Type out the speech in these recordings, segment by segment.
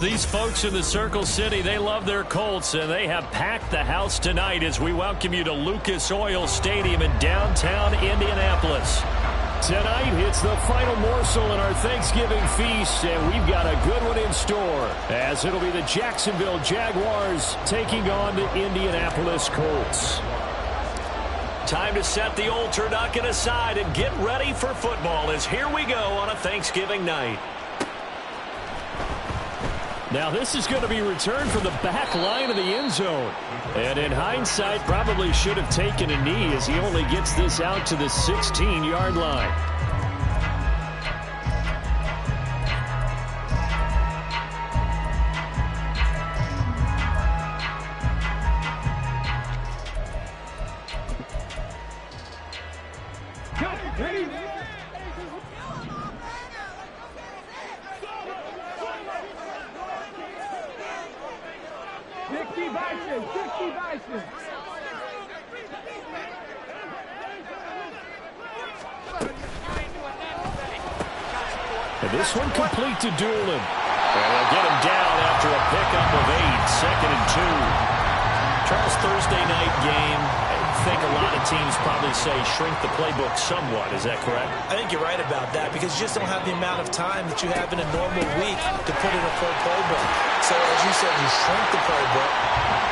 These folks in the Circle City, they love their Colts, and they have packed the house tonight as we welcome you to Lucas Oil Stadium in downtown Indianapolis. Tonight, it's the final morsel in our Thanksgiving feast, and we've got a good one in store, as it'll be the Jacksonville Jaguars taking on the Indianapolis Colts. Time to set the old turducken aside and get ready for football, as here we go on a Thanksgiving night. Now this is going to be returned from the back line of the end zone. And in hindsight, probably should have taken a knee as he only gets this out to the 16-yard line. And this one complete to Doolin. And they'll get him down after a pickup of 8, 2nd and 2. Charles, Thursday night game. I think a lot of teams probably say shrink the playbook somewhat. Is that correct? I think you're right about that because you just don't have the amount of time that you have in a normal week to put in a full playbook. So as you said, you shrink the playbook,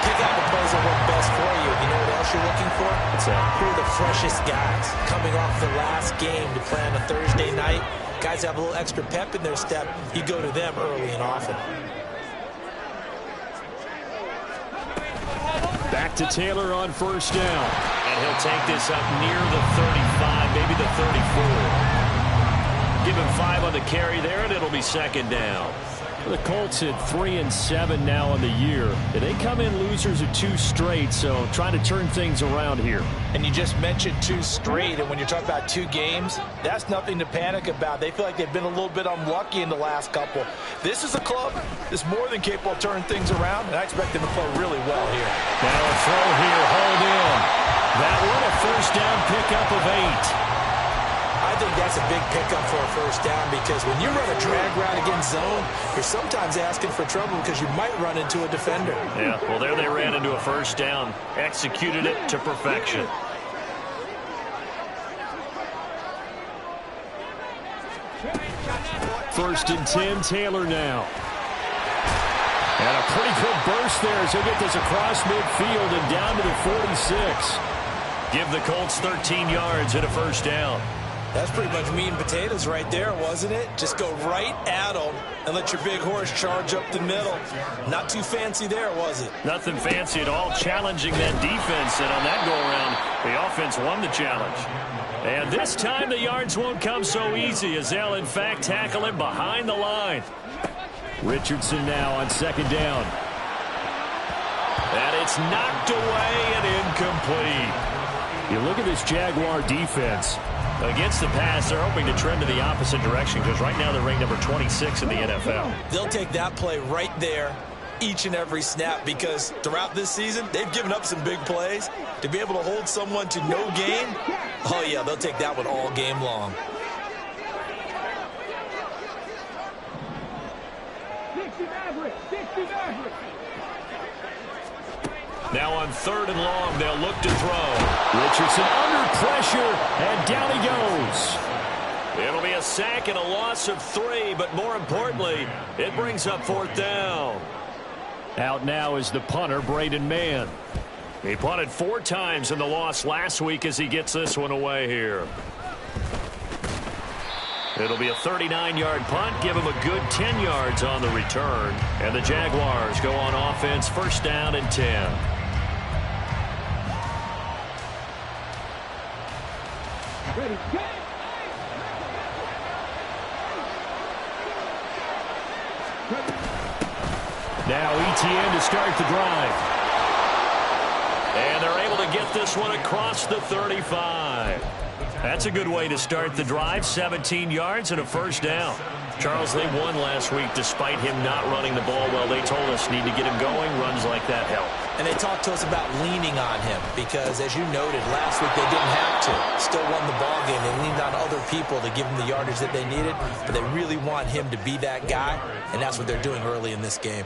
pick out the plays that work best for you. You know what else you're looking for? What's that? Who are the freshest guys coming off the last game to play on a Thursday night? Guys have a little extra pep in their step. You go to them early and often. Back to Taylor on first down. And he'll take this up near the 35, maybe the 34. Give him 5 on the carry there, and it'll be 2nd down. The Colts at 3-7 now on the year. They come in losers of 2 straight, so trying to turn things around here. And you just mentioned 2 straight, and when you're talking about 2 games, that's nothing to panic about. They feel like they've been a little bit unlucky in the last couple. This is a club that's more than capable of turning things around, and I expect them to play really well here. Now a throw here, hold in. That one a first down pickup of 8. I think that's a big pickup for a first down because when you run a drag route against zone, you're sometimes asking for trouble because you might run into a defender. Yeah, well, there they ran into a first down. Executed it to perfection. First and 10, Taylor now. And a pretty good burst there as he'll get this across midfield and down to the 46. Give the Colts 13 yards and a first down. That's pretty much meat and potatoes right there, wasn't it? Just go right at them and let your big horse charge up the middle. Not too fancy there, was it? Nothing fancy at all, challenging that defense, and on that go-around, the offense won the challenge. And this time the yards won't come so easy as they'll, in fact, tackle him behind the line. Richardson now on 2nd down. And it's knocked away and incomplete. You look at this Jaguar defense. Against the pass, they're hoping to trend to the opposite direction because right now they're ranked number 26 in the NFL. They'll take that play right there each and every snap because throughout this season, they've given up some big plays. To be able to hold someone to no gain, oh yeah, they'll take that one all game long. Now on 3rd and long, they'll look to throw. Richardson under pressure, and down he goes. It'll be a sack and a loss of 3, but more importantly, it brings up 4th down. Out now is the punter, Braden Mann. He punted 4 times in the loss last week as he gets this one away here. It'll be a 39-yard punt, give him a good 10 yards on the return. And the Jaguars go on offense, 1st down and 10. Now ETN to start the drive. And they're able to get this one across the 35. That's a good way to start the drive. 17 yards and a first down. Charles, they won last week despite him not running the ball well. They told us need to get him going. Runs like that help. And they talked to us about leaning on him because, as you noted, last week they didn't have to. Still won the ball game. They leaned on other people to give them the yardage that they needed, but they really want him to be that guy, and that's what they're doing early in this game.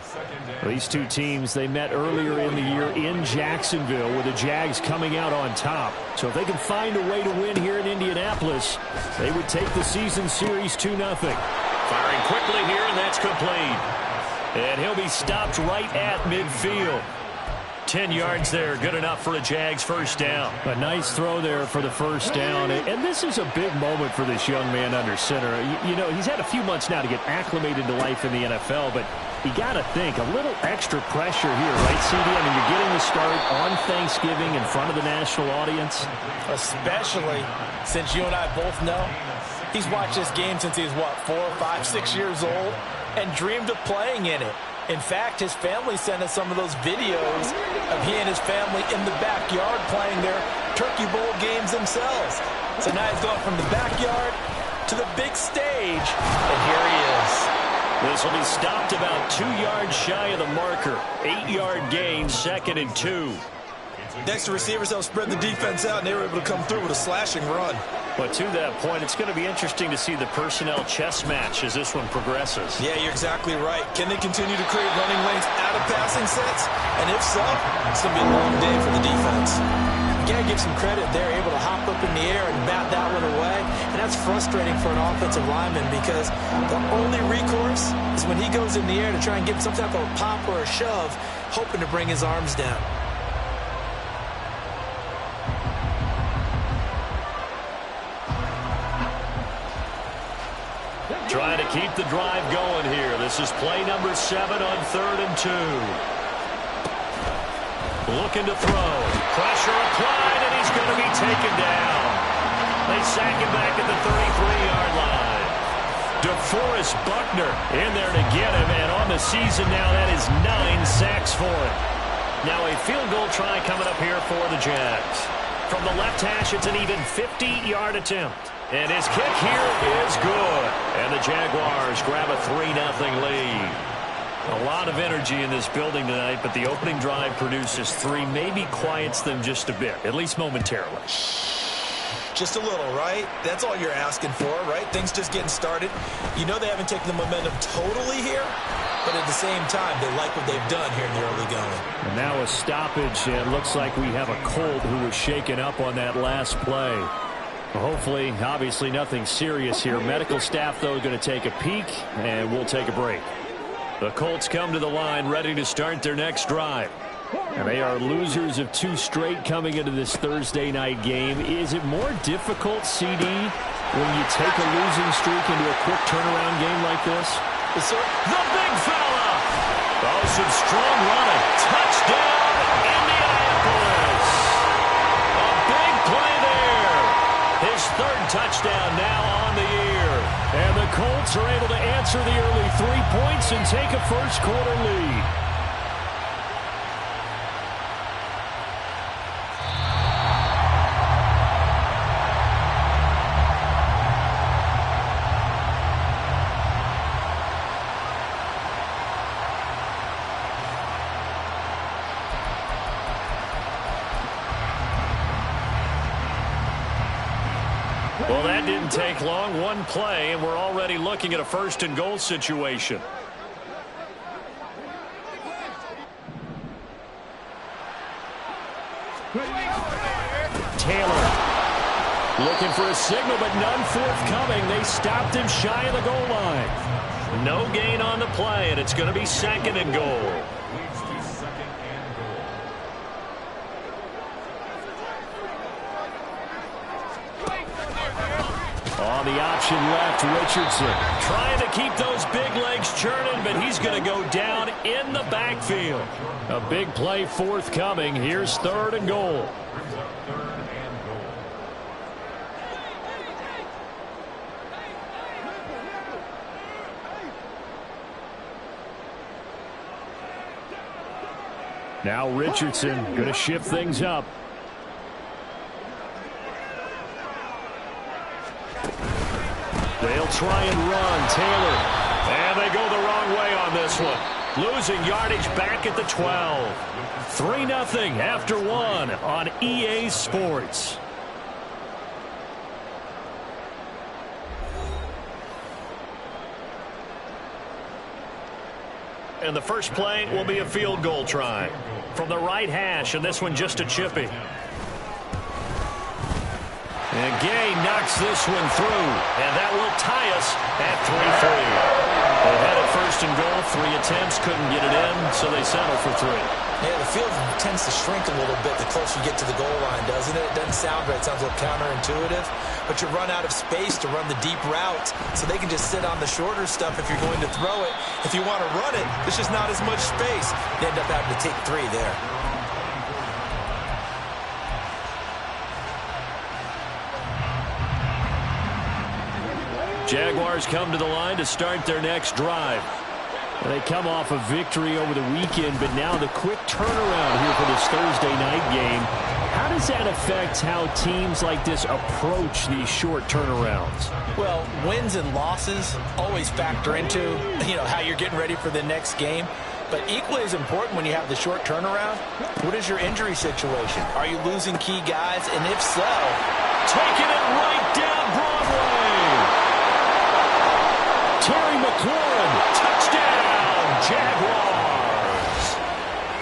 These two teams, they met earlier in the year in Jacksonville with the Jags coming out on top. So if they can find a way to win here in Indianapolis, they would take the season series 2-0. Firing quickly here, and that's complete. And he'll be stopped right at midfield. 10 yards there, good enough for a Jags first down. A nice throw there for the first down. And this is a big moment for this young man under center. You know, he's had a few months now to get acclimated to life in the NFL, but you got to think, a little extra pressure here, right, CD? I mean, you're getting the start on Thanksgiving in front of the national audience. Especially since you and I both know he's watched this game since he was, what, 4, 5, 6 years old and dreamed of playing in it. In fact, his family sent us some of those videos of he and his family in the backyard playing their Turkey Bowl games themselves. So now he's going from the backyard to the big stage, and here he is. This will be stopped about 2 yards shy of the marker. 8-yard gain, 2nd and 2. Next, the receivers helped spread the defense out, and they were able to come through with a slashing run. But to that point, it's going to be interesting to see the personnel chess match as this one progresses. Yeah, you're exactly right. Can they continue to create running lanes out of passing sets? And if so, it's going to be a long day for the defense. You got to give some credit. They're able to hop up in the air and bat that one away. And that's frustrating for an offensive lineman because the only recourse is when he goes in the air to try and get some type of a pop or a shove, hoping to bring his arms down. Trying to keep the drive going here. This is play number 7 on 3rd and 2. Looking to throw. Pressure applied, and he's going to be taken down. They sack him back at the 33-yard line. DeForest Buckner in there to get him, and on the season now, that is 9 sacks for him. Now a field goal try coming up here for the Jags. From the left hash, it's an even 50-yard attempt. And his kick here is good. And the Jaguars grab a 3-0 lead. A lot of energy in this building tonight, but the opening drive produces 3, maybe quiets them just a bit, at least momentarily. Just a little, right? That's all you're asking for, right? Things just getting started. You know they haven't taken the momentum totally here, but at the same time, they like what they've done here in the early going. And now a stoppage, and it looks like we have a Colt who was shaken up on that last play. Hopefully, obviously nothing serious here. Medical staff, though, going to take a peek, and we'll take a break. The Colts come to the line, ready to start their next drive. And they are losers of 2 straight coming into this Thursday night game. Is it more difficult, CD, when you take a losing streak into a quick turnaround game like this? Yes, sir. The big fella! Oh, some strong running. Touchdown, Indianapolis! A big play there. His 3rd touchdown now on the year. And the Colts are able to answer the early 3 points and take a first-quarter lead. Well, that didn't take long. 1 play, and we're already looking at a 1st and goal situation. Taylor looking for a signal, but none forthcoming. They stopped him shy of the goal line. No gain on the play, and it's going to be 2nd and goal. On the option left, Richardson trying to keep those big legs churning, but he's going to go down in the backfield. A big play forthcoming. Here's 3rd and goal. Now Richardson going to shift things up. They'll try and run. Taylor. And they go the wrong way on this one. Losing yardage back at the 12. 3-0 after 1 on EA Sports. And the first play will be a field goal try from the right hash, and this one just a chippy. And Gay knocks this one through, and that will tie us at 3-3. They had it first and goal, 3 attempts, couldn't get it in, so they settle for 3. Yeah, the field tends to shrink a little bit the closer you get to the goal line, doesn't it? It doesn't sound right. It sounds a little counterintuitive. But you run out of space to run the deep routes, so they can just sit on the shorter stuff if you're going to throw it. If you want to run it, there's just not as much space. You end up having to take 3 there. Jaguars come to the line to start their next drive. They come off a victory over the weekend, but now the quick turnaround here for this Thursday night game. How does that affect how teams like this approach these short turnarounds? Well, wins and losses always factor into, how you're getting ready for the next game. But equally as important when you have the short turnaround, what is your injury situation? Are you losing key guys? And if so, taking it right down Broadway. Terry McLaurin, touchdown, Jaguars.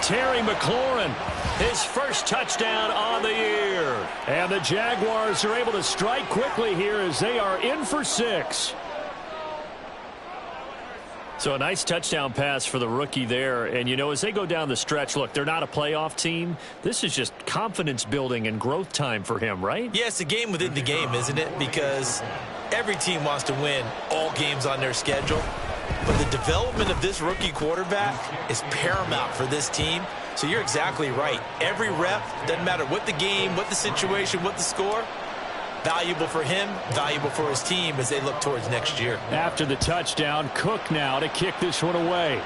Terry McLaurin, his first touchdown on the year. And the Jaguars are able to strike quickly here as they are in for 6. So a nice touchdown pass for the rookie there. And, as they go down the stretch, look, they're not a playoff team. This is just confidence building and growth time for him, right? Yeah, it's a game within the game, isn't it? Because every team wants to win all games on their schedule. But the development of this rookie quarterback is paramount for this team. So you're exactly right. Every rep, doesn't matter what the game, what the situation, what the score, valuable for him, valuable for his team as they look towards next year. After the touchdown, Cook now to kick this one away.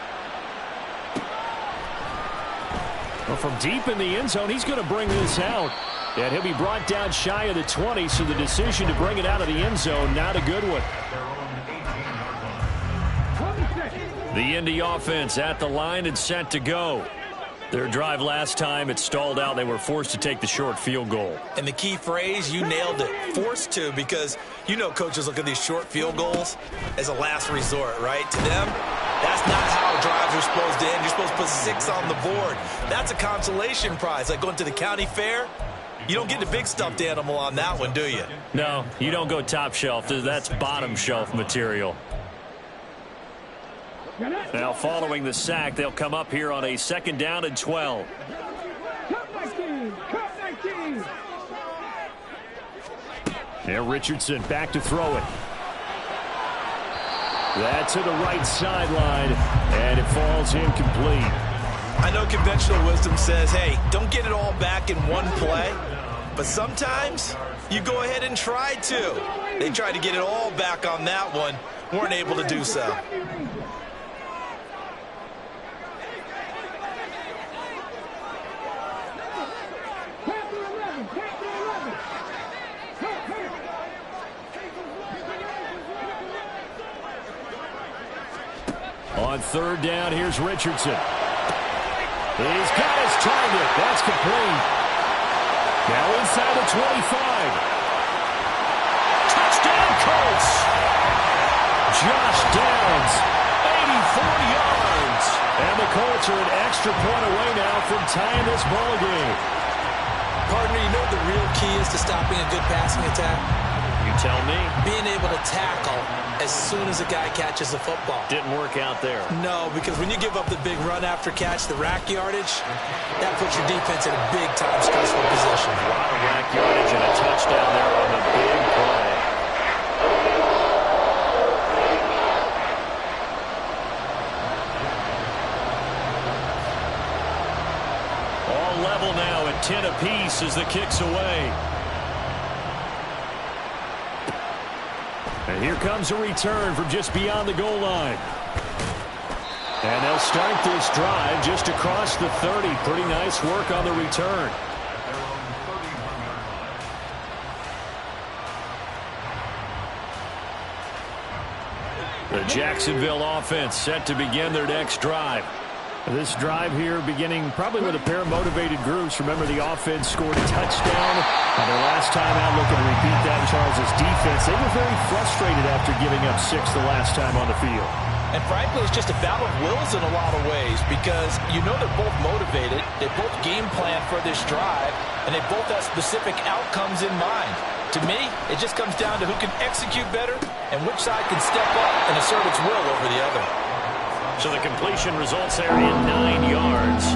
Well, from deep in the end zone, he's going to bring this out. And he'll be brought down shy of the 20, so the decision to bring it out of the end zone, not a good one. The Indy offense at the line and set to go. Their drive last time, it stalled out. They were forced to take the short field goal. And the key phrase, you nailed it, forced to, because coaches look at these short field goals as a last resort, right? To them, that's not how drives are supposed to end. You're supposed to put 6 on the board. That's a consolation prize, like going to the county fair. You don't get the big stuffed animal on that one, do you? No, you don't go top shelf. That's bottom shelf material. Now, following the sack, they'll come up here on a 2nd down and 12. Now Richardson back to throw it. That's to the right sideline, and it falls incomplete. I know conventional wisdom says, hey, don't get it all back in one play. But sometimes you go ahead and try to. They tried to get it all back on that one. Weren't able to do so. On 3rd down, here's Richardson. He's got his target. That's complete. Now inside the 25. Touchdown, Colts. Josh Downs, 84 yards. And the Colts are an extra point away now from tying this ball game. Partner, you know what the real key is to stopping a good passing attack? You tell me. Being able to tackle as soon as a guy catches the football. Didn't work out there. No, because when you give up the big run after catch, the rack yardage, that puts your defense in a big-time stressful position. A lot of rack yardage and a touchdown there on the big play. All level now at 10 apiece as the kick's away. And here comes a return from just beyond the goal line. And they'll start this drive just across the 30. Pretty nice work on the return. The Jacksonville offense set to begin their next drive. This drive here beginning probably with a pair of motivated groups. Remember, the offense scored a touchdown on their last time out, looking to repeat that. Charles' defense, they were very frustrated after giving up 6 the last time on the field. And frankly, it's just a battle of wills in a lot of ways because you know they're both motivated, they both game plan for this drive, and they both have specific outcomes in mind. To me, it just comes down to who can execute better and which side can step up and assert its will over the other. So the completion results there in 9 yards.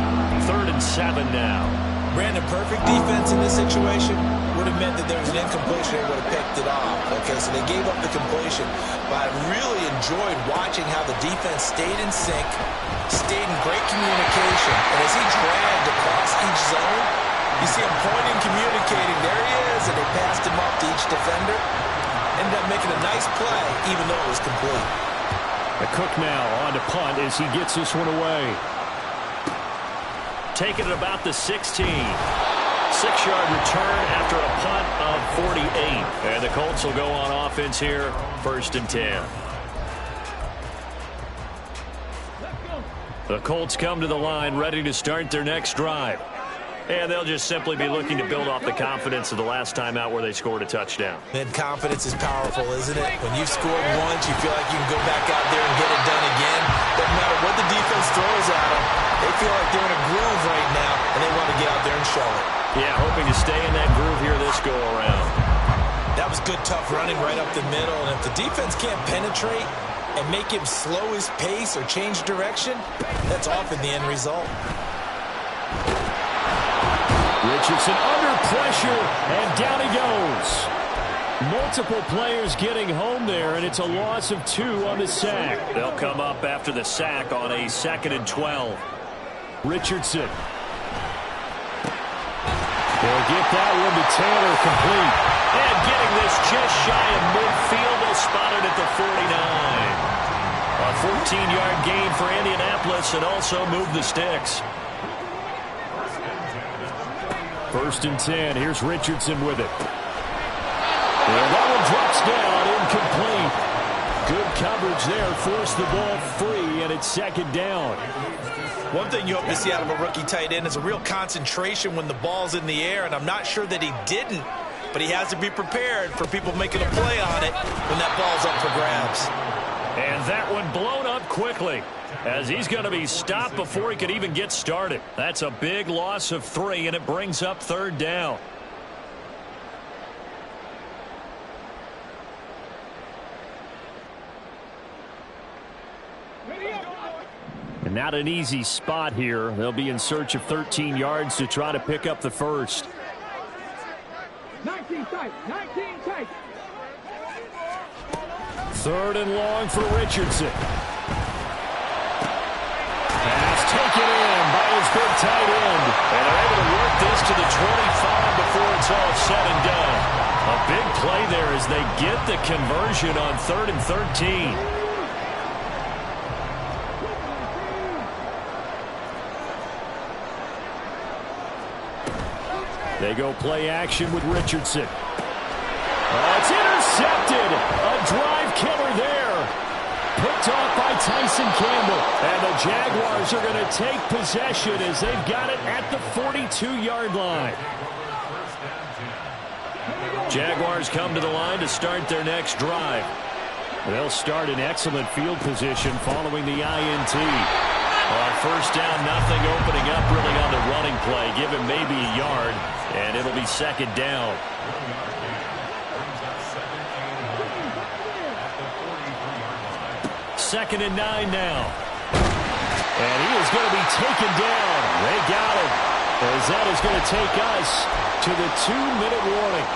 3rd and 7 now. Brandon, perfect defense in this situation would have meant that there was an incompletion. They would have picked it off. Okay, so they gave up the completion. But I really enjoyed watching how the defense stayed in sync, stayed in great communication. And as he dragged across each zone, you see him pointing, communicating. There he is, and they passed him off to each defender. Ended up making a nice play, even though it was complete. The Cook now on to punt as he gets this one away. Taking it about the 16. 6-yard return after a punt of 48. And the Colts will go on offense here, 1st and 10. The Colts come to the line ready to start their next drive. And they'll just simply be looking to build off the confidence of the last time out where they scored a touchdown. And confidence is powerful, isn't it? When you've scored once, you feel like you can go back out there and get it done again. Doesn't matter what the defense throws at them. They feel like they're in a groove right now, and they want to get out there and show it. Yeah, hoping to stay in that groove here this go-around. That was good, tough running right up the middle. And if the defense can't penetrate and make him slow his pace or change direction, that's often the end result. Richardson under pressure, and down he goes. Multiple players getting home there, and it's a loss of 2 on the sack. They'll come up after the sack on a 2nd and 12. Richardson. They'll get that one to Taylor, complete. And getting this just shy of midfield, they'll spot it at the 49. A 14-yard gain for Indianapolis and also move the sticks. 1st and 10. Here's Richardson with it. And that one drops down, incomplete. Good coverage there. Forced the ball free, and it's 2nd down. One thing you hope to see out of a rookie tight end is a real concentration when the ball's in the air, and I'm not sure that he didn't, but he has to be prepared for people making a play on it when that ball's up for grabs. And that one blown up quickly, as he's going to be stopped before he could even get started. That's a big loss of 3, and it brings up 3rd down. And not an easy spot here. They'll be in search of 13 yards to try to pick up the first. 19 tight, 19 tight. 3rd and long for Richardson. Pass taken in by his big tight end. And they're able to work this to the 25 before it's all said and done. A big play there as they get the conversion on 3rd and 13. They go play action with Richardson. It's intercepted. A drive killer there. Picked off by Tyson Campbell. And the Jaguars are going to take possession as they've got it at the 42-yard line. Jaguars come to the line to start their next drive. They'll start in excellent field position following the INT. 1st down, nothing, opening up really on the running play. Give him maybe a yard, and it'll be 2nd down. Second and 9 now. And he is going to be taken down. They got him. As that is going to take us to the 2-minute warning.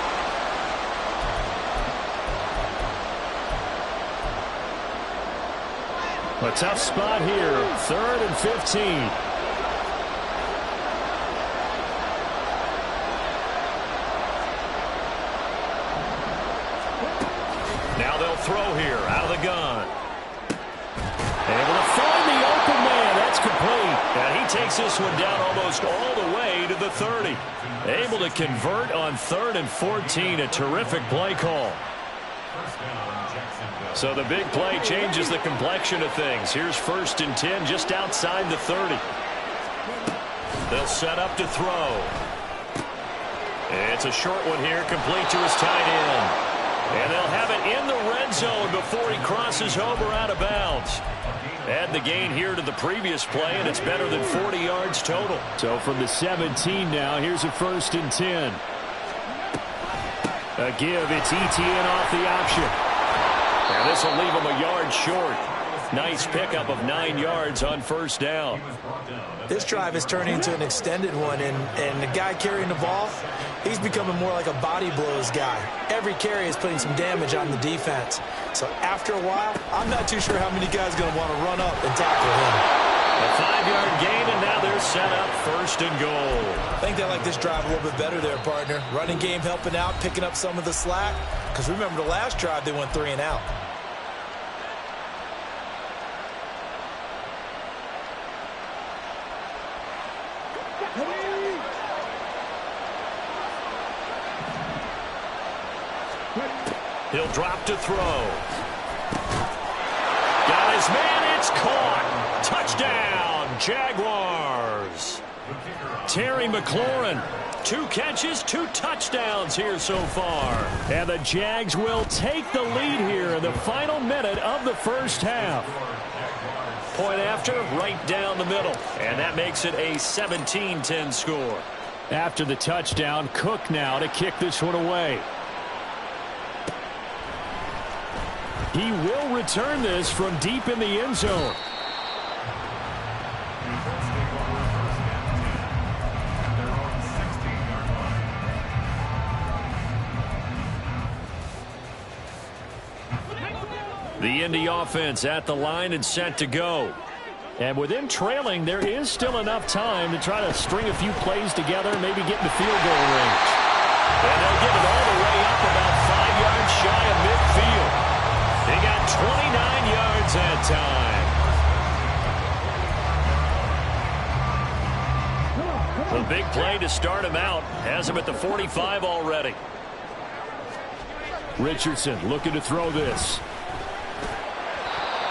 A tough spot here. 3rd and 15. Now they'll throw here out of the gun. Able to find the open man. That's complete. And he takes this one down almost all the way to the 30. Able to convert on 3rd and 14. A terrific play call. So the big play changes the complexion of things. Here's 1st and 10 just outside the 30. They'll set up to throw. It's a short one here, complete to his tight end. And they'll have it in the red zone before he crosses over out of bounds. Add the gain here to the previous play, and it's better than 40 yards total. So from the 17 now, here's a 1st and 10. A give, it's ETN off the option. And this will leave him a yard short. Nice pickup of 9 yards on 1st down. This drive is turning into an extended one, and the guy carrying the ball, he's becoming more like a body blows guy. Every carry is putting some damage on the defense. So after a while, I'm not too sure how many guys are going to want to run up and tackle him. A 5-yard gain, and now they're set up 1st and goal. I think they like this drive a little bit better there, partner. Running game helping out, picking up some of the slack. Because remember the last drive, they went 3 and out. He'll drop to throw. Got his man, it's caught. Touchdown, Jaguars. Terry McLaurin, 2 catches, 2 touchdowns here so far. And the Jags will take the lead here in the final minute of the 1st half. Point after, right down the middle. And that makes it a 17-10 score. After the touchdown, Cook now to kick this one away. He will return this from deep in the end zone. The Indy offense at the line and set to go. And with them trailing, there is still enough time to try to string a few plays together, maybe get in the field goal range. And they'll get it all the way up about 5 yards shy of midfield. They got 29 yards that time. The big play to start him out has him at the 45 already. Richardson looking to throw this.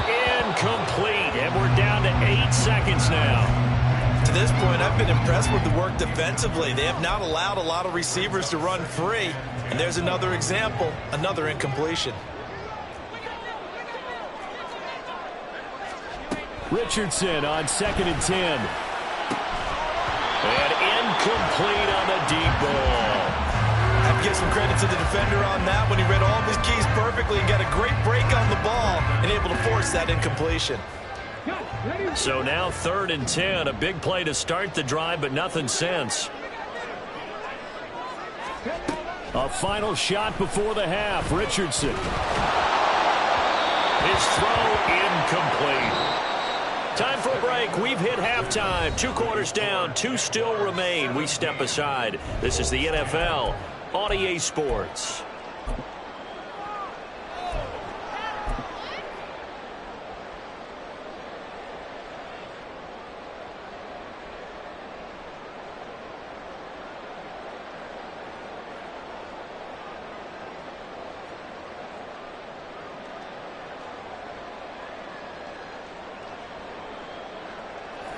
Incomplete, and we're down to 8 seconds now. To this point, I've been impressed with the work defensively. They have not allowed a lot of receivers to run free. And there's another example, another incompletion. Richardson on 2nd and 10. And incomplete on the deep ball. I have to give some credit to the defender on that when he read all of his keys perfectly and got a great break on the ball and able to force that incompletion. So now 3rd and 10, a big play to start the drive, but nothing since. A final shot before the half. Richardson. His throw incomplete. Time for a break. We've hit halftime. 2 quarters down, 2 still remain. We step aside. This is the NFL on EA Sports.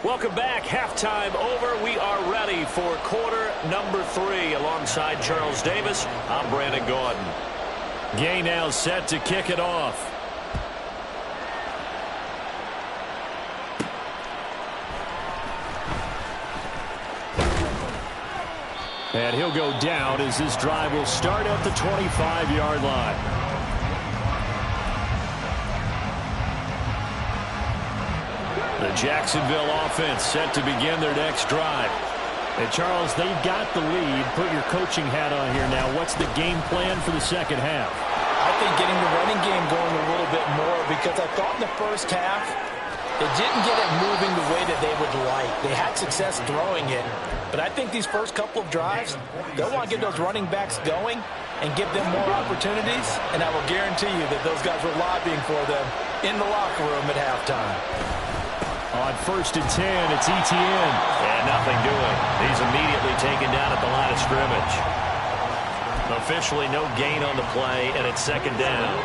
Welcome back. Halftime over. We are ready for quarter number 3. Alongside Charles Davis, I'm Brandon Gordon. Gay now set to kick it off. And he'll go down as this drive will start at the 25-yard line. The Jacksonville offense set to begin their next drive. And Charles, they've got the lead. Put your coaching hat on here now. What's the game plan for the second half? I think getting the running game going a little bit more, because I thought in the first half they didn't get it moving the way that they would like. They had success throwing it, but I think these first couple of drives, they'll want to get those running backs going and give them more opportunities, and I will guarantee you that those guys were lobbying for them in the locker room at halftime. On 1st and 10, it's ETN. And nothing doing. He's immediately taken down at the line of scrimmage. Officially no gain on the play, and it's second down.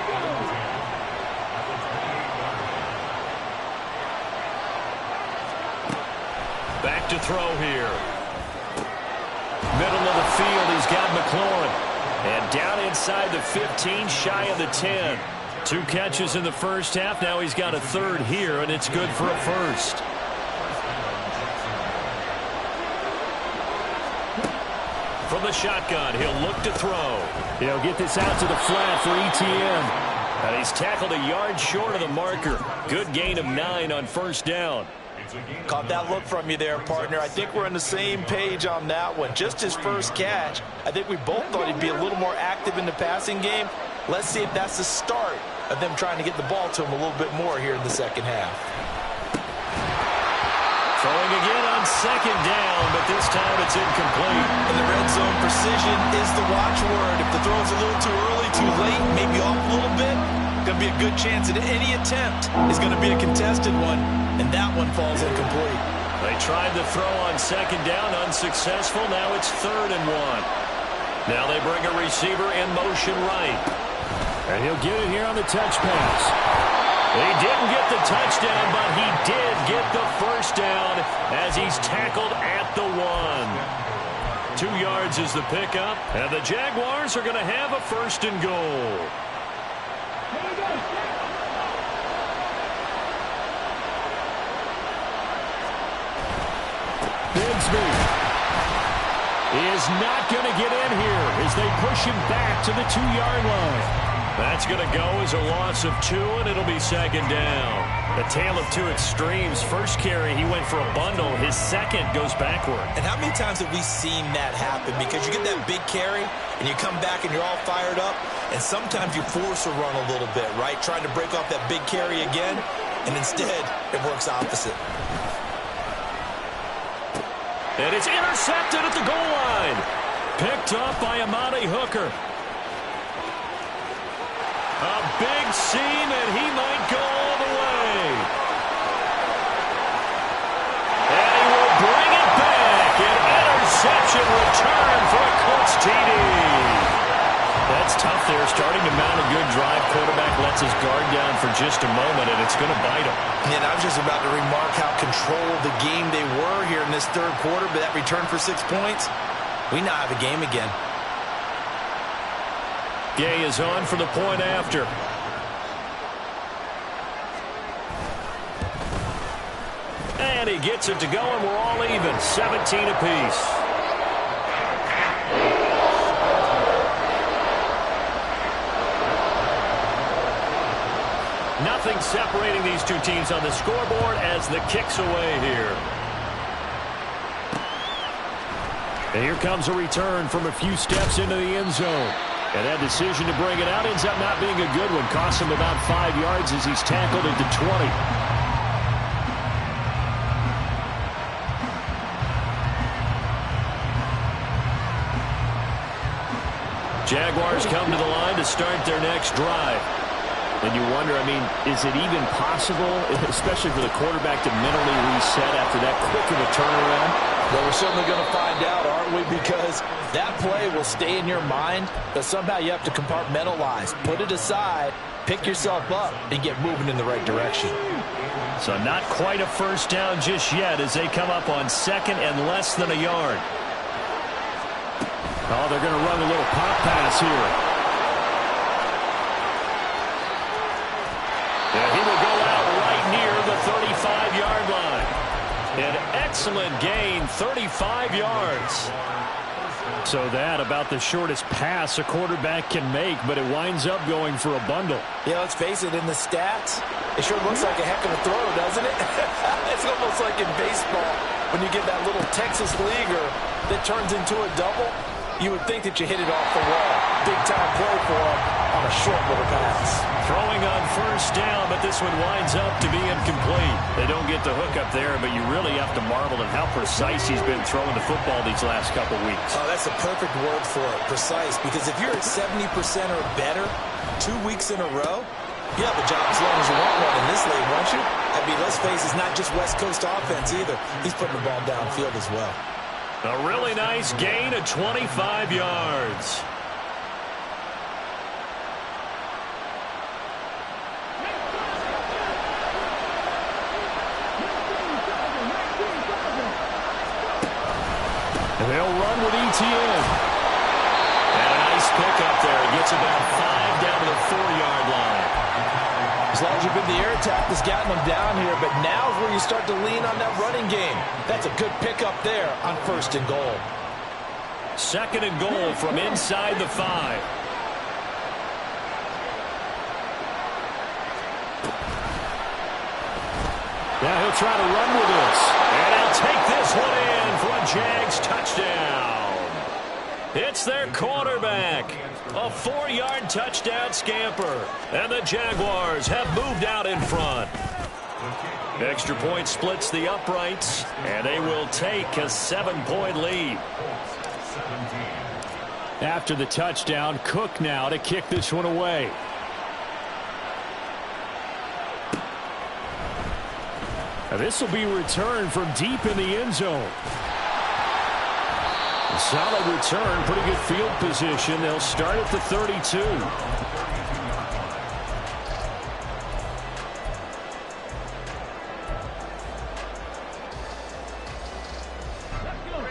Back to throw here. Middle of the field, he's got McLaurin. And down inside the 15, shy of the 10. 2 catches in the first half. Now he's got a third here, and it's good for a first. From the shotgun, he'll look to throw. He'll get this out to the flat for ETN. And he's tackled a yard short of the marker. Good gain of 9 on first down. Caught that look from you there, partner. I think we're on the same page on that one. Just his first catch. I think we both thought he'd be a little more active in the passing game. Let's see if that's the start of them trying to get the ball to him a little bit more here in the second half. Throwing again on second down, but this time it's incomplete. And the red zone precision is the watchword. If the throw's a little too early, too late, maybe off a little bit, going to be a good chance that any attempt is going to be a contested one, and that one falls incomplete. They tried to throw on second down, unsuccessful. Now it's 3rd and 1. Now they bring a receiver in motion right. And he'll get it here on the touch pass. He didn't get the touchdown, but he did get the first down as he's tackled at the 1. 2 yards is the pickup, and the Jaguars are going to have a 1st and goal. Bigsby is not going to get in here as they push him back to the 2-yard line. That's going to go as a loss of 2, and it'll be second down. A tale of 2 extremes. First carry, he went for a bundle. His second goes backward. And how many times have we seen that happen? Because you get that big carry, and you come back and you're all fired up, and sometimes you force a run a little bit, right? Trying to break off that big carry again, and instead it works opposite. And it's intercepted at the goal line. Picked up by Amani Hooker. A big seam, and he might go all the way. And he will bring it back. An interception return for a Colts TD. That's tough there, starting to mount a good drive. Quarterback lets his guard down for just a moment, and it's going to bite him. And I was just about to remark how controlled the game they were here in this 3rd quarter, but that return for 6 points, we now have a game again. Gay is on for the point after. And he gets it to go, and we're all even. 17 apiece. Nothing separating these 2 teams on the scoreboard as the kick's away here. And here comes a return from a few steps into the end zone. And that decision to bring it out ends up not being a good one. Costs him about 5 yards as he's tackled at the 20. Jaguars come to the line to start their next drive. And you wonder, I mean, is it even possible, especially for the quarterback, to mentally reset after that quick of a turnaround? Well, we're certainly going to find out, aren't we? Because that play will stay in your mind, but somehow you have to compartmentalize. Put it aside, pick yourself up, and get moving in the right direction. So not quite a first down just yet as they come up on 2nd and less than a yard. Oh, they're going to run a little pop pass here. Yeah, he will go out right near the 35-yard line. An excellent gain, 35 yards. So that about the shortest pass a quarterback can make, but it winds up going for a bundle. Yeah, let's face it, in the stats, it sure looks like a heck of a throw, doesn't it? It's almost like in baseball when you get that little Texas leaguer that turns into a double. You would think that you hit it off the wall. Big-time play for him on a short little pass. Throwing on first down, but this one winds up to be incomplete. They don't get the hook up there, but you really have to marvel at how precise he's been throwing the football these last couple weeks. Oh, that's a perfect word for it, precise, because if you're at 70% or better 2 weeks in a row, you have a job as long as you want one in this league, won't you? I mean, let's face it, it's not just West Coast offense either. He's putting the ball downfield as well. A really nice gain of 25 yards. They'll run with ETN. And a nice pickup there. He gets about 5 down to the 4-yard line. As long as you've been the air attack that's gotten them down here, but now's where you start to lean on that running game. That's a good pickup there on 1st and goal. 2nd and goal from inside the 5. Now he'll try to run with this. And he'll take this one in for a Jags touchdown. It's their quarterback. A 4-yard touchdown scamper. And the Jaguars have moved out in front. Extra point splits the uprights, and they will take a 7-point lead. After the touchdown, Cook now to kick this one away. Now this will be returned from deep in the end zone. A solid return, pretty good field position. They'll start at the 32.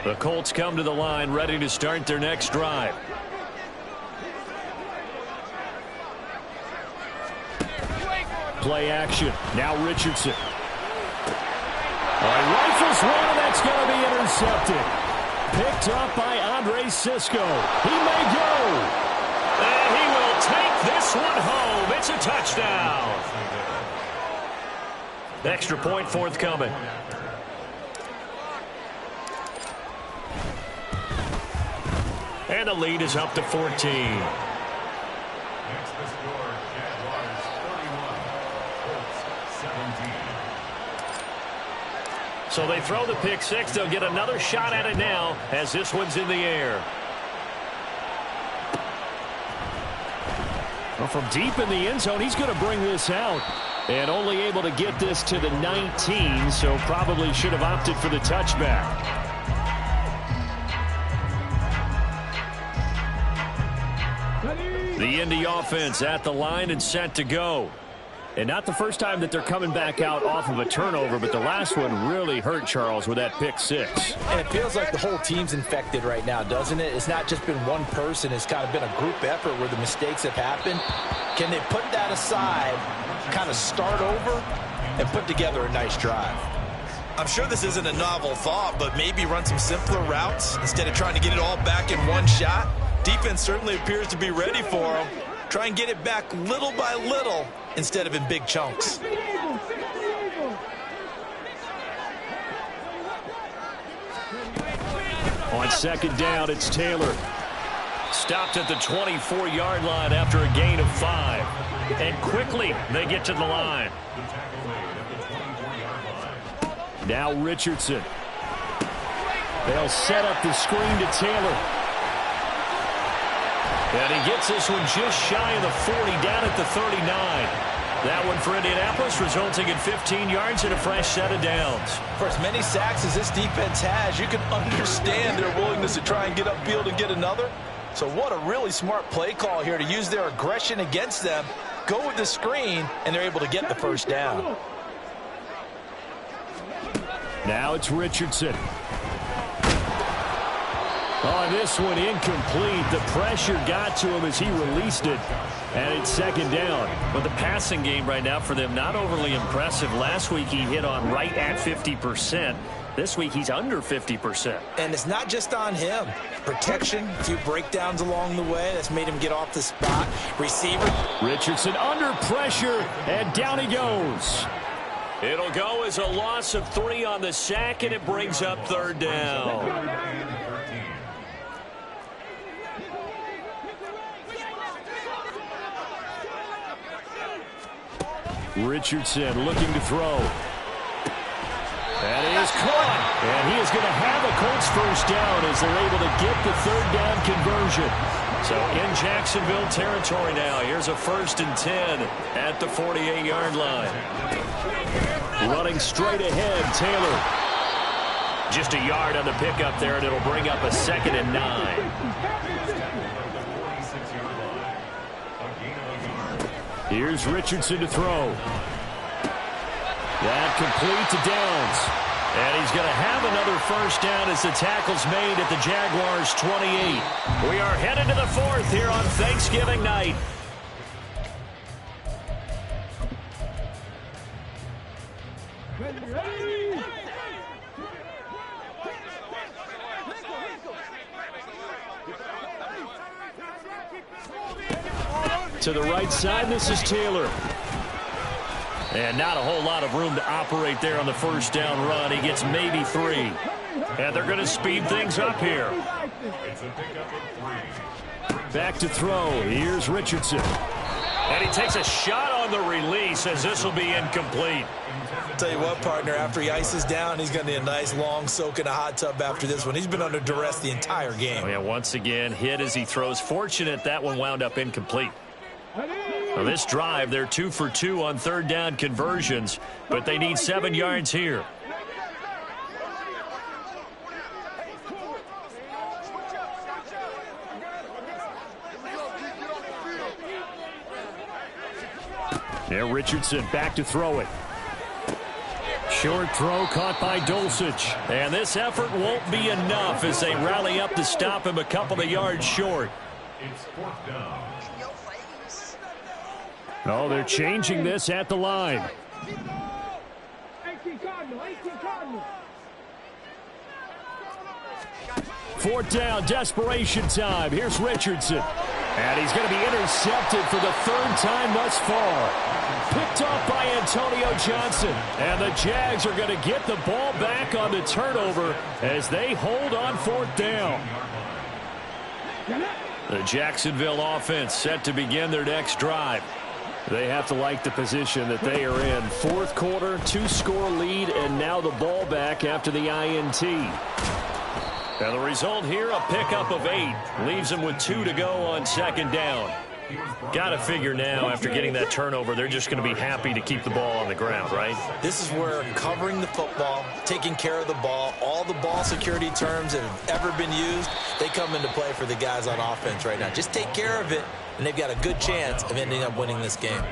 The Colts come to the line, ready to start their next drive. Play action. Now Richardson. Rifles one, and that's going to be intercepted. Picked up by Andre Sisco. He may go. And he will take this one home. It's a touchdown. Extra point forthcoming. And the lead is up to 14. So they throw the pick six. They'll get another shot at it now as this one's in the air. Well, from deep in the end zone, he's going to bring this out. And only able to get this to the 19, so probably should have opted for the touchback. The Indy offense at the line and set to go. And not the first time that they're coming back out off of a turnover, but the last one really hurt Charles with that pick six. And it feels like the whole team's infected right now, doesn't it? It's not just been one person. It's kind of been a group effort where the mistakes have happened. Can they put that aside, kind of start over, and put together a nice drive? I'm sure this isn't a novel thought, but maybe run some simpler routes instead of trying to get it all back in one shot. Defense certainly appears to be ready for them. Try and get it back little by little instead of in big chunks. On second down, it's Taylor. Stopped at the 24-yard line after a gain of 5. And quickly they get to the line. Now Richardson. They'll set up the screen to Taylor. And he gets this one just shy of the 40, down at the 39. That one for Indianapolis, resulting in 15 yards and a fresh set of downs. For as many sacks as this defense has, you can understand their willingness to try and get upfield and get another. So what a really smart play call here to use their aggression against them, go with the screen, and they're able to get the first down. Now it's Richardson. Oh, this one incomplete. The pressure got to him as he released it. And it's second down. But the passing game right now for them, not overly impressive. Last week he hit on right at 50%. This week he's under 50%. And it's not just on him. Protection, a few breakdowns along the way. That's made him get off the spot. Receiver. Richardson under pressure, and down he goes. It'll go as a loss of 3 on the sack, and it brings up third down. Richardson looking to throw. That is caught. And he is going to have a Colts first down as they're able to get the third down conversion. So in Jacksonville territory now. Here's a 1st and 10 at the 48-yard line. Running straight ahead, Taylor. Just a yard on the pickup there, and it'll bring up a 2nd and 9. Here's Richardson to throw. That complete to Downs. And he's going to have another first down as the tackle's made at the Jaguars' 28. We are headed to the fourth here on Thanksgiving night. To the right side, this is Taylor. And not a whole lot of room to operate there on the first down run. He gets maybe 3. And they're going to speed things up here. Back to throw. Here's Richardson. And he takes a shot on the release as this will be incomplete. Tell you what, partner, after he ices down, he's going to need a nice long soak in a hot tub after this one. He's been under duress the entire game. Oh, yeah, once again, hit as he throws. Fortunate that one wound up incomplete. Well, this drive, they're 2 for 2 on third down conversions, but they need 7 yards here. There, Richardson back to throw it. Short throw caught by Dulcich. And this effort won't be enough as they rally up to stop him a couple of yards short. It's 4th down. Oh, they're changing this at the line. Fourth down, desperation time. Here's Richardson. And he's going to be intercepted for the 3rd time thus far. Picked off by Antonio Johnson. And the Jags are going to get the ball back on the turnover as they hold on 4th down. The Jacksonville offense set to begin their next drive. They have to like the position that they are in. 4th quarter, 2-score lead, and now the ball back after the INT. And the result here, a pickup of 8. Leaves them with 2 to go on 2nd down. Got to figure now, after getting that turnover, they're just going to be happy to keep the ball on the ground, right? This is where covering the football, taking care of the ball, all the ball security terms that have ever been used, they come into play for the guys on offense right now. Just take care of it, and they've got a good chance of ending up winning this game.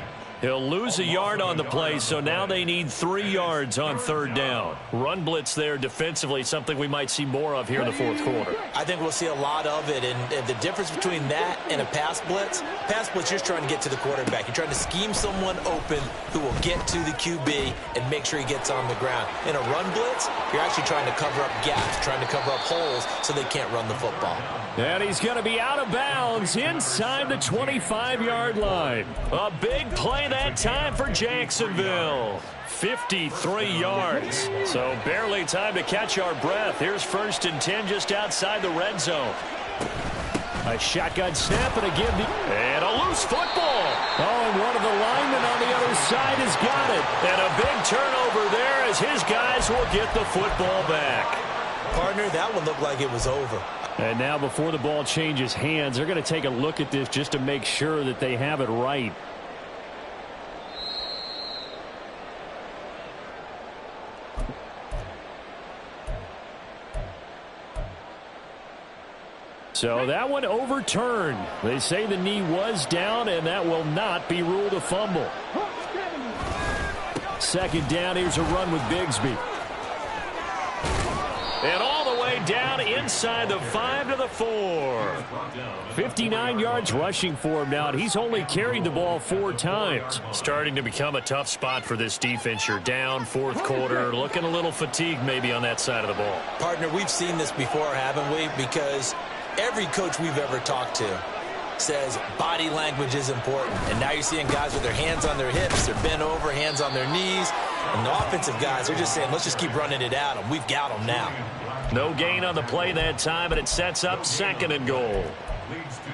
He'll lose a yard on the play, so now they need 3 yards on 3rd down. Run blitz there defensively, something we might see more of here in the 4th quarter. I think we'll see a lot of it, and the difference between that and a pass blitz, you're trying to get to the quarterback. You're trying to scheme someone open who will get to the QB and make sure he gets on the ground. In a run blitz, you're actually trying to cover up gaps, trying to cover up holes so they can't run the football. And he's going to be out of bounds inside the 25-yard line. A big play that time for Jacksonville. 53 yards. So barely time to catch our breath. Here's 1st and 10 just outside the red zone. A shotgun snap and and a loose football. Oh, and one of the linemen on the other side has got it. And a big turnover there as his guys will get the football back. Partner, that one looked like it was over. And now before the ball changes hands, they're going to take a look at this just to make sure that they have it right. So that one overturned. They say the knee was down, and that will not be ruled a fumble. 2nd down, here's a run with Bigsby. And all the way down inside the 5 to the 4. 59 yards rushing for him now, and he's only carried the ball 4 times. Starting to become a tough spot for this defense. You're down 4th quarter, looking a little fatigued maybe on that side of the ball. Partner, we've seen this before, haven't we? Because every coach we've ever talked to says body language is important. And now you're seeing guys with their hands on their hips, they're bent over, hands on their knees. And the offensive guys, they're just saying, let's just keep running it at them. We've got them now. No gain on the play that time, and it sets up 2nd and goal.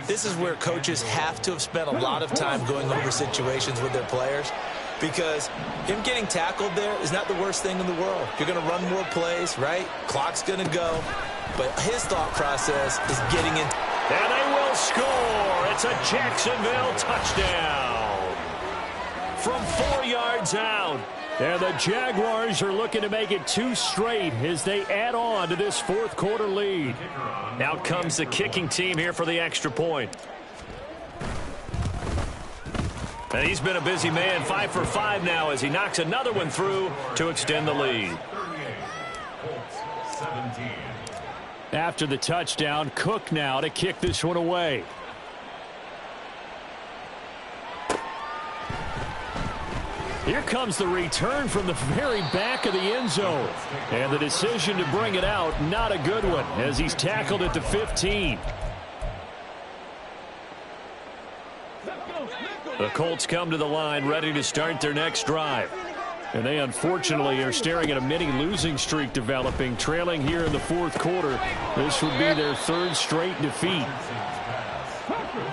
This is where coaches have to have spent a lot of time going over situations with their players, because him getting tackled there is not the worst thing in the world. You're going to run more plays, right? Clock's going to go. But his thought process is getting in. And they will score. It's a Jacksonville touchdown from 4 yards out. And the Jaguars are looking to make it 2 straight as they add on to this 4th quarter lead. Out comes the kicking team here for the extra point. And he's been a busy man, 5 for 5 now as he knocks another one through to extend the lead. After the touchdown, Cook now to kick this one away. Here comes the return from the very back of the end zone. And the decision to bring it out, not a good one, as he's tackled at the 15. The Colts come to the line, ready to start their next drive. And they unfortunately are staring at a mini losing streak developing, trailing here in the fourth quarter. This would be their third straight defeat.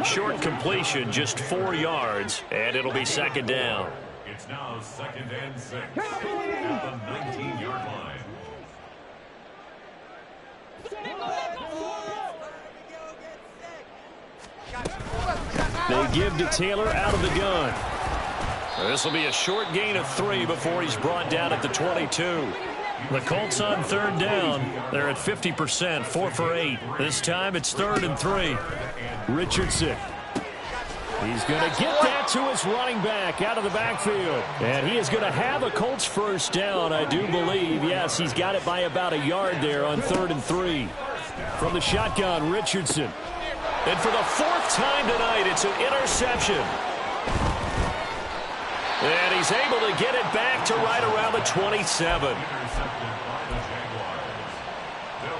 Short completion, just 4 yards, and it'll be second down. It's now 2nd and 6 at the 19-yard line. They give to Taylor out of the gun. This will be a short gain of 3 before he's brought down at the 22. The Colts on third down. They're at 50%, 4 for 8. This time it's 3rd and 3. Richardson. He's going to get that to his running back out of the backfield. And he is going to have a Colts first down, I do believe. Yes, he's got it by about a yard there on 3rd and 3. From the shotgun, Richardson. And for the 4th time tonight, it's an interception. And he's able to get it back to right around the 27. They'll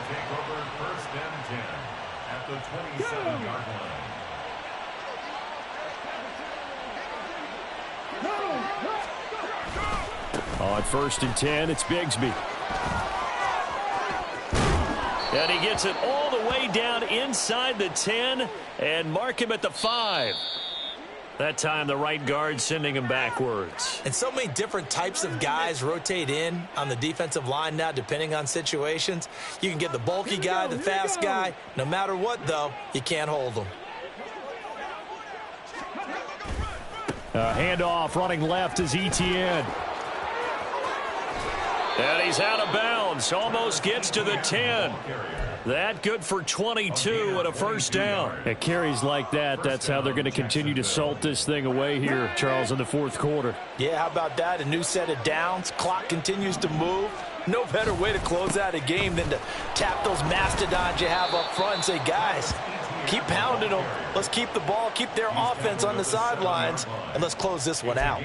take over 1st and 10 at the 27-yard line. On 1st and 10, it's Bigsby. And he gets it all the way down inside the 10 and mark him at the 5. That time the right guard sending him backwards. And so many different types of guys rotate in on the defensive line now depending on situations. You can get the bulky guy, the fast guy. No matter what, though, you can't hold them. Handoff running left is Etienne. And he's out of bounds. Almost gets to the 10. That good for 22 and a first down. At carries like that, that's how they're going to continue to salt this thing away here, Charles, in the fourth quarter. Yeah, how about that? A new set of downs. Clock continues to move. No better way to close out a game than to tap those mastodons you have up front and say, guys, keep pounding them. Let's keep the ball, keep their offense on the sidelines, and let's close this one out.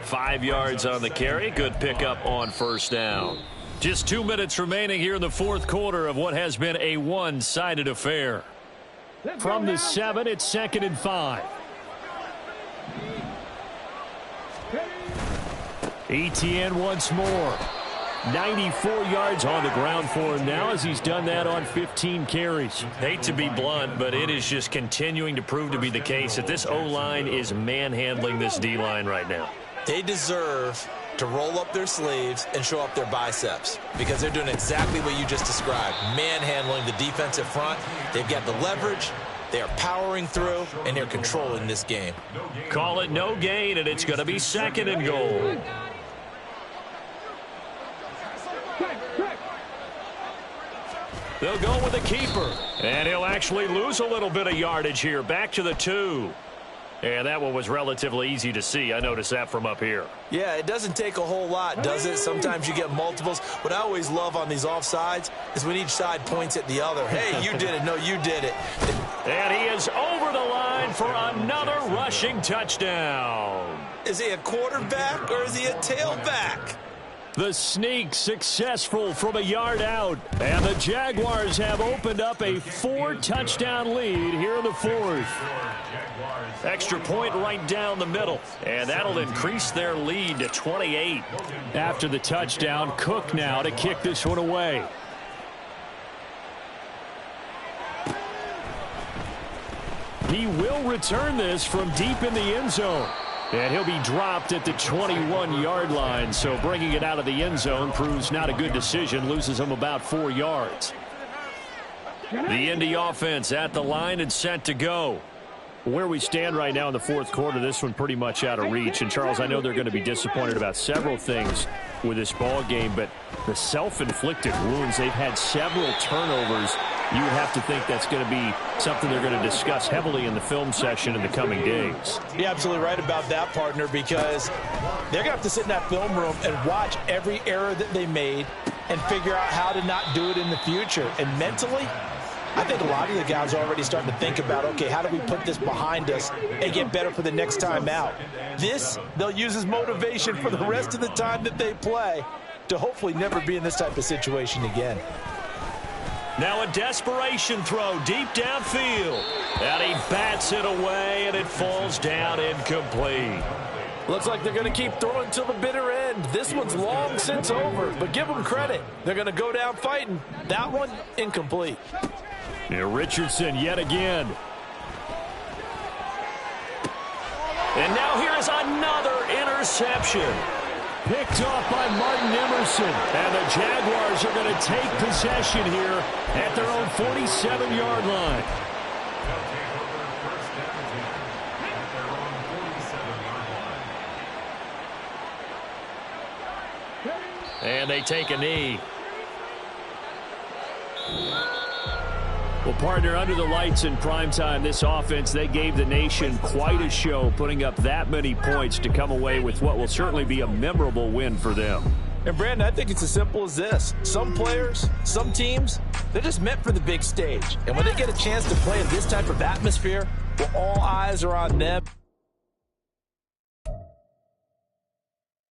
5 yards on the carry. Good pickup on first down. Just 2 minutes remaining here in the fourth quarter of what has been a one-sided affair. From the 7, it's 2nd and 5. Etienne once more. 94 yards on the ground for him now as he's done that on 15 carries. Hate to be blunt, but it is just continuing to prove to be the case that this O-line is manhandling this D-line right now. They deserve to roll up their sleeves and show up their biceps because they're doing exactly what you just described, manhandling the defensive front. They've got the leverage, they are powering through, and they're controlling this game. Call it no gain, and it's going to be 2nd and goal. They'll go with the keeper, and he'll actually lose a little bit of yardage here, back to the 2. And that one was relatively easy to see. I noticed that from up here. Yeah, it doesn't take a whole lot, does it? Sometimes you get multiples. What I always love on these offsides is when each side points at the other. Hey, you did it. No, you did it. And he is over the line for another rushing touchdown. Is he a quarterback or is he a tailback? The sneak successful from a yard out. And the Jaguars have opened up a 4-touchdown lead here in the fourth. Extra point right down the middle. And that'll increase their lead to 28. After the touchdown, Cook now to kick this one away. He will return this from deep in the end zone. And he'll be dropped at the 21-yard line. So bringing it out of the end zone proves not a good decision. Loses him about 4 yards. The Indy offense at the line and set to go. Where we stand right now in the fourth quarter, this one pretty much out of reach. And, Charles, I know they're going to be disappointed about several things with this ball game, but the self-inflicted wounds, they've had several turnovers. You would have to think that's going to be something they're going to discuss heavily in the film session in the coming days. You're absolutely right about that, partner, because they're going to have to sit in that film room and watch every error that they made, and figure out how to not do it in the future. And mentally, I think a lot of the guys are already starting to think about, okay, how do we put this behind us and get better for the next time out? This, they'll use as motivation for the rest of the time that they play to hopefully never be in this type of situation again. Now a desperation throw deep downfield. And he bats it away, and it falls down incomplete. Looks like they're going to keep throwing till the bitter end. This one's long since over, but give them credit. They're going to go down fighting. That one, incomplete. Now Richardson yet again. And now here is another interception. Picked off by Martin Emerson. And the Jaguars are going to take possession here at their own 47-yard line. And they take a knee. Well, partner, under the lights in primetime, this offense, they gave the nation quite a show, putting up that many points to come away with what will certainly be a memorable win for them. And, Brandon, I think it's as simple as this. Some players, some teams, they're just meant for the big stage. And when they get a chance to play in this type of atmosphere, well, all eyes are on them.